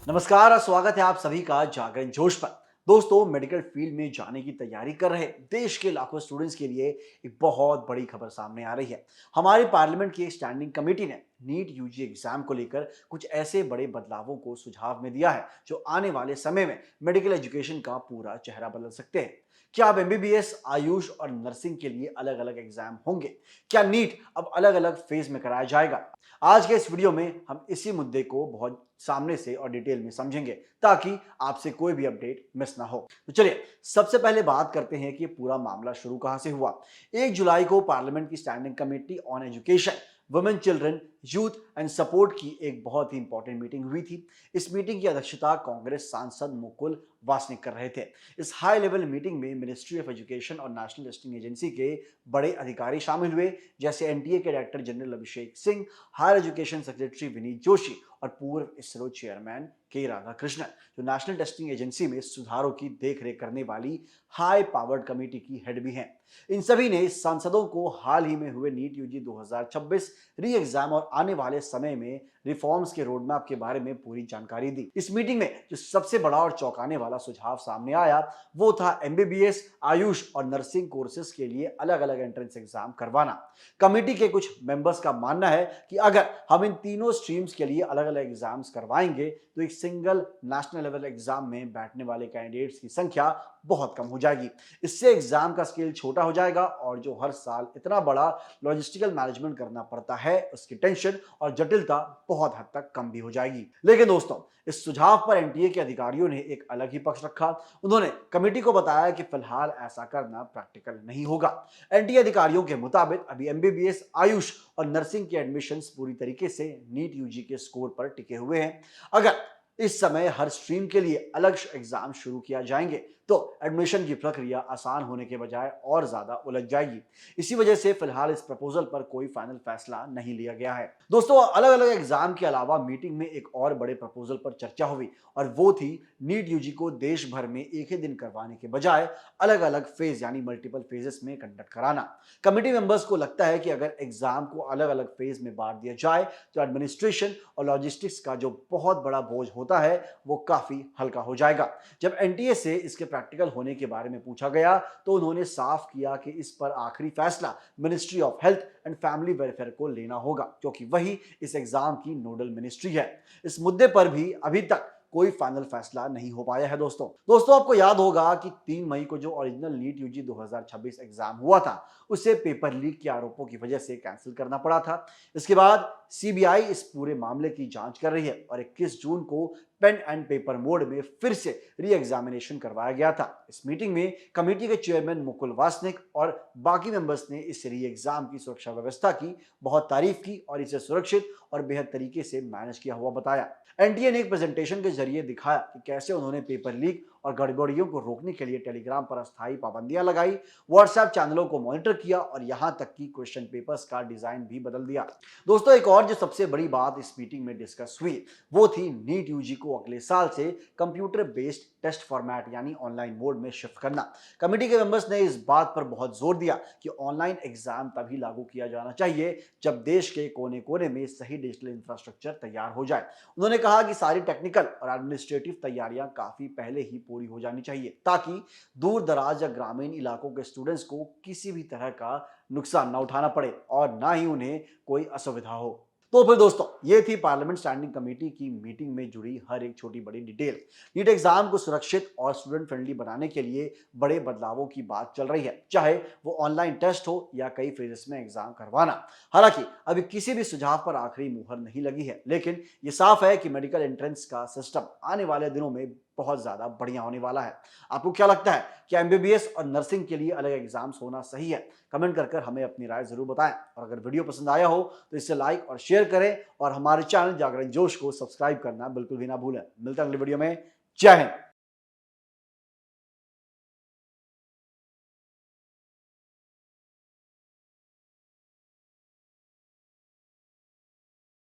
नमस्कार और स्वागत है आप सभी का जागरण जोश पर। दोस्तों, मेडिकल फील्ड में जाने की तैयारी कर रहे देश के लाखों स्टूडेंट्स के लिए एक बहुत बड़ी खबर सामने आ रही है। हमारी पार्लियामेंट की एक स्टैंडिंग कमेटी ने नीट यूजी एग्जाम को लेकर कुछ ऐसे बड़े बदलावों को सुझाव में दिया है जो आने वाले समय में मेडिकल एजुकेशन का पूरा चेहरा बदल सकते हैं। क्या अब एमबीबीएस, आयुष और नर्सिंग के लिए अलग अलग एग्जाम होंगे? क्या नीट अब अलग अलग फेज में कराया जाएगा? आज के इस वीडियो में हम इसी मुद्दे को बहुत सामने से और डिटेल में समझेंगे ताकि आपसे कोई भी अपडेट मिस ना हो। तो चलिए, सबसे पहले बात करते हैं कि पूरा मामला शुरू कहां से हुआ। 1 जुलाई को पार्लियामेंट की standing committee on education, women, children, youth and support की एक बहुत ही इंपॉर्टेंट मीटिंग हुई थी। इस मीटिंग की अध्यक्षता कांग्रेस सांसद मुकुल वासनिक कर रहे थे। इस हाई लेवल मीटिंग में मिनिस्ट्री ऑफ एजुकेशन और नेशनल टेस्टिंग एजेंसी के बड़े अधिकारी शामिल हुए, जैसे एनटीए के director general Abhishek Singh, higher education secretary Vineet Joshi और पूर्व इसरो चेयरमैन के राधाकृष्णन, जो नेशनल टेस्टिंग एजेंसी में सुधारों की देखरेख करने वाली हाई पावर्ड कमेटी की हेड भी हैं। इन सभी ने सांसदों को हाल ही में हुए नीट यूजी 2026 री एग्जाम और आने वाले समय में रिफॉर्म्स के रोड मैप के बारे में पूरी जानकारी दी। इस मीटिंग में जो सबसे बड़ा और चौंकाने वाला सुझाव सामने आया वो था एमबीबीएस, आयुष और नर्सिंग कोर्सेज के लिए अलग अलग एंट्रेंस एग्जाम करवाना। कमेटी के कुछ मेंबर्स का मानना है कि अगर हम इन तीनों स्ट्रीम्स के लिए अलग अलग एग्जाम्स करवाएंगे तो एक सिंगल नेशनल लेवल एग्जाम में बैठने वाले कैंडिडेट्स की संख्या बहुत कम हो जाएगी। इससे एग्जाम का स्केल छोटा हो जाएगा और जो हर साल इतना बड़ा लॉजिस्टिकल मैनेजमेंट करना पड़ता है उसकी टेंशन और जटिलता बहुत हद तक कम भी हो जाएगी। लेकिन दोस्तों, इस सुझाव पर एनटीए के अधिकारियों ने एक अलग ही पक्ष रखा। उन्होंने कमेटी को बताया कि फिलहाल ऐसा करना प्रैक्टिकल नहीं होगा। एनटीए अधिकारियों के मुताबिक अभी एमबीबीएस, आयुष और नर्सिंग के एडमिशंस पूरी तरीके से नीट यूजी के स्कोर पर टिके हुए हैं। अगर इस समय हर स्ट्रीम के लिए अलग एग्जाम शुरू किया जाएंगे तो एडमिशन की प्रक्रिया आसान होने के बजाय और ज्यादा उलझ जाएगी। इसी वजह से फिलहाल इस प्रपोजल पर कोई फाइनल फैसला नहीं लिया गया है। दोस्तों, अलग अलग एग्जाम के अलावा मीटिंग में एक और बड़े प्रपोजल पर चर्चा हुई और वो थी नीट यूजी को देश भर में एक ही दिन करवाने के बजाय अलग अलग फेज यानी मल्टीपल फेजेस में कंडक्ट कराना। कमेटी मेंबर्स को लगता है कि अगर एग्जाम को अलग अलग फेज में बांट दिया जाए तो एडमिनिस्ट्रेशन और लॉजिस्टिक्स का जो बहुत बड़ा बोझ होता है वो काफी हल्का हो जाएगा। जब एनटीए से इसके प्रैक्टिकल होने के बारे में पूछा गया तो उन्होंने साफ किया कि इस पर आखिरी फैसला ministry of health and family welfare को लेना होगा, क्योंकि वही इस एग्जाम की नोडल मिनिस्ट्री है। इस मुद्दे पर भी अभी तक कोई फाइनल फैसला नहीं हो पाया है। दोस्तों, आपको याद होगा कि 3 मई को जो ओरिजिनल नीट यूजी 2026 एग्जाम हुआ था उसे पेपर लीक के आरोपों की वजह से कैंसिल करना पड़ा था। इसके बाद सीबीआई इस पूरे मामले की जांच कर रही है और 21 जून को पेन एंड पेपर मोड में फिर से री एग्जामिनेशन करवाया गया था। इस मीटिंग में कमेटी के चेयरमैन मुकुल वासनिक और बाकी मेंबर्स ने इस री एग्जाम की सुरक्षा व्यवस्था की बहुत तारीफ की और इसे सुरक्षित और बेहद तरीके से मैनेज किया हुआ बताया। एनटीए ने एक प्रेजेंटेशन के जरिए दिखाया कि कैसे उन्होंने पेपर लीक और गड़बड़ियों को रोकने के लिए टेलीग्राम पर अस्थायी पाबंदियां लगाई, व्हाट्सएप चैनलों को मॉनिटर किया और यहां तक कि क्वेश्चन पेपर्स का डिजाइन भी बदल दिया। दोस्तों, एक और जो सबसे बड़ी बात इस मीटिंग में डिस्कस हुई वो थी नीट यूजी को अगले साल से कंप्यूटर बेस्ड टेस्ट फॉर्मेट यानी ऑनलाइन मोड में शिफ्ट करना। कमेटी के मेंबर्स ने इस बात पर बहुत जोर दिया कि ऑनलाइन एग्जाम तभी लागू किया जाना चाहिए जब देश के कोने कोने में सही डिजिटल इंफ्रास्ट्रक्चर तैयार हो जाए। उन्होंने कहा कि सारी टेक्निकल और एडमिनिस्ट्रेटिव तैयारियां काफी पहले ही पूरी हो जानी चाहिए ताकि दूर दराज या ग्रामीण इलाकों के स्टूडेंट्स को किसी भी तरह का नुकसान ना उठाना पड़े और ना ही उन्हें कोई असुविधा हो। तो फिर दोस्तों, ये थी पार्लियामेंट स्टैंडिंग कमेटी की मीटिंग में जुड़ी हर एक छोटी बड़ी डिटेल। नीट एग्जाम को सुरक्षित और स्टूडेंट फ्रेंडली बनाने के लिए बड़े बदलावों की बात चल रही है, चाहे वो ऑनलाइन टेस्ट हो या कई फेजेस में एग्जाम करवाना। हालांकि अभी किसी भी सुझाव पर आखिरी मुहर नहीं लगी है, लेकिन ये साफ है कि मेडिकल एंट्रेंस का सिस्टम आने वाले दिनों में बहुत ज्यादा बढ़िया होने वाला है। आपको क्या लगता है, क्या एमबीबीएस और नर्सिंग के लिए अलग एग्जाम्स होना सही है? कमेंट कर हमें अपनी राय जरूर बताएं और अगर वीडियो पसंद आया हो तो इसे लाइक और शेयर करें और हमारे चैनल जागरण जोश को सब्सक्राइब करना बिल्कुल भी ना भूलें। मिलते हैं अगले वीडियो में। जय हिंद।